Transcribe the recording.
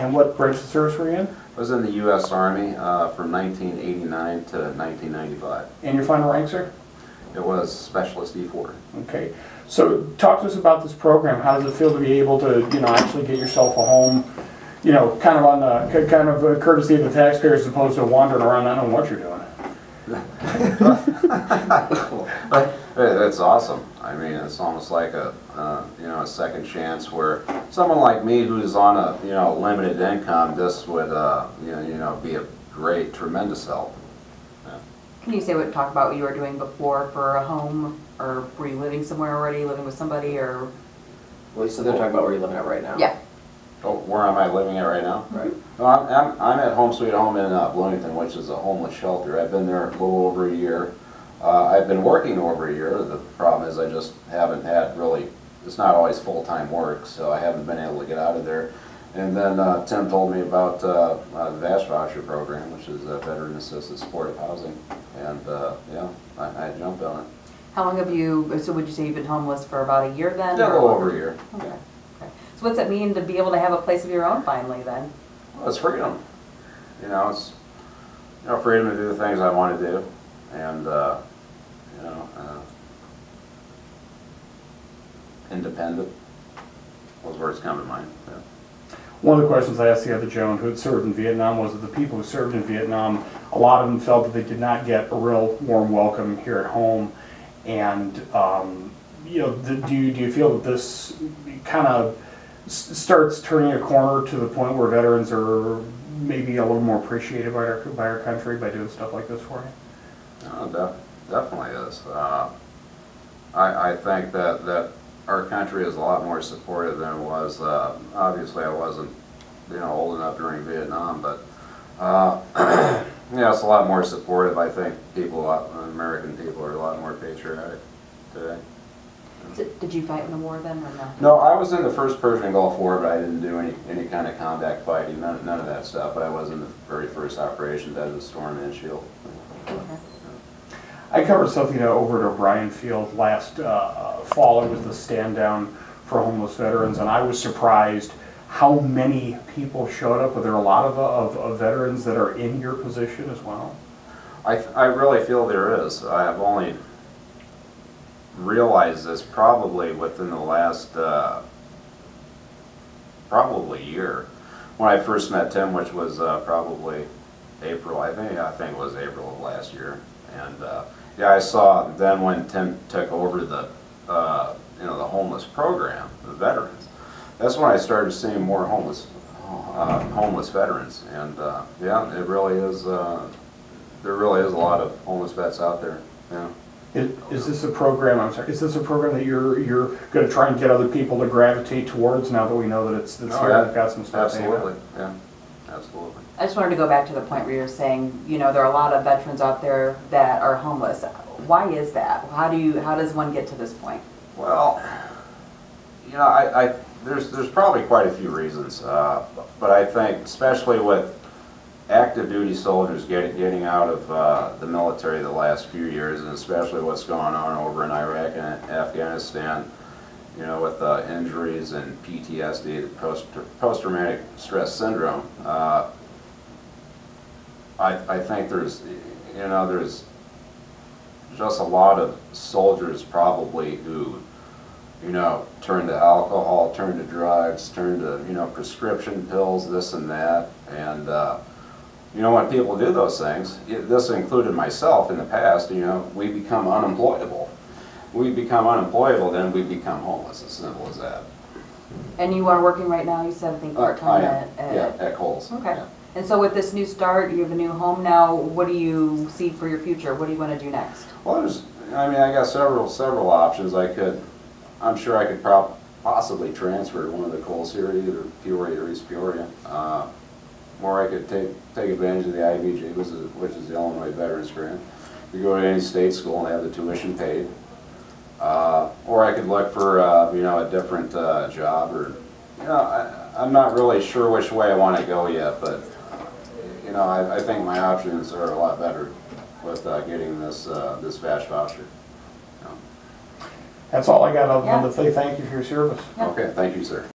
And what branch of service were you in? I was in the U.S. Army from 1989 to 1995. And your final rank, sir? It was Specialist E4. Okay. So talk to us about this program. How does it feel to be able to, actually get yourself a home, kind of on the, courtesy of the taxpayers as opposed to wandering around not knowing what you're doing? It's awesome. I mean, it's almost like a a second chance where someone like me who's on a limited income, this would be a great, tremendous help. Yeah. Can you talk about what you were doing before for a home, or were you living somewhere already, living with somebody, or? Well, so they're talking about where you're living at right now. Yeah. Oh, where am I living at right now? Right. No, I'm at Home Sweet Home in Bloomington, which is a homeless shelter. I've been there a little over a year. I've been working over a year. The problem is I just haven't had really, it's not always full-time work, so I haven't been able to get out of there. And then Tim told me about the VASH voucher program, which is Veteran Assisted Supportive Housing. And yeah, I jumped on it. How long have you, so would you say you've been homeless for about a year then? Yeah, a little over a year. Okay. Okay. So what's it mean to be able to have a place of your own finally then? Well, it's freedom. It's freedom to do the things I want to do. And independent. Those words come to mind. Yeah. One of the questions I asked the other gentleman who had served in Vietnam was that the people who served in Vietnam, a lot of them felt that they did not get a real warm welcome here at home. And do you feel that this kind of starts turning a corner to the point where veterans are maybe a little more appreciated by our country by doing stuff like this for you? No, definitely is. I think that our country is a lot more supportive than it was. Obviously, I wasn't, old enough during Vietnam, but yeah, it's a lot more supportive. I think American people are a lot more patriotic today. Did you fight in the war then, or no? No, I was in the first Persian Gulf War, but I didn't do any kind of combat fighting, none of that stuff. But I was in the very first operation, Desert Storm and Shield. Okay. I covered something over at O'Brien Field last fall. It was the stand down for homeless veterans, and I was surprised how many people showed up. Were there a lot of veterans that are in your position as well? I really feel there is. I have only realized this probably within the last probably year. When I first met Tim, which was probably April, I think it was April of last year. And yeah, I saw then when Tim took over the the homeless program, the veterans. That's when I started seeing more homeless veterans, and yeah, it really is. There really is a lot of homeless vets out there. Yeah. Is this a program? I'm sorry. Is this a program that you're going to try and get other people to gravitate towards now that we know that it's here and got some stuff? Absolutely. Yeah. Absolutely. I just wanted to go back to the point where you're saying, there are a lot of veterans out there that are homeless. Why is that? How does one get to this point? Well, there's probably quite a few reasons, but I think especially with active duty soldiers getting out of the military the last few years, and especially what's going on over in Iraq and Afghanistan, with injuries and PTSD, post-traumatic stress syndrome. I think there's just a lot of soldiers probably who, turn to alcohol, turn to drugs, turn to, prescription pills, this and that. And, when people do those things, this included myself in the past, we become unemployable. We become unemployable, then we become homeless. As simple as that. And you are working right now, you said, I think, part-time at Kohl's. Okay. Yeah. And so with this new start, you have a new home now. What do you see for your future? What do you want to do next? Well, I got several options. I'm sure I could possibly transfer to one of the Kohl's here, either Peoria or East Peoria. Or I could take advantage of the IVG, which is the Illinois Veterans Grant. You go to any state school and have the tuition paid. Or I could look for a different job, or I'm not really sure which way I want to go yet, but I think my options are a lot better with getting this VASH voucher. That's all I got. Other than to say thank you for your service. Yeah. Okay, thank you, sir.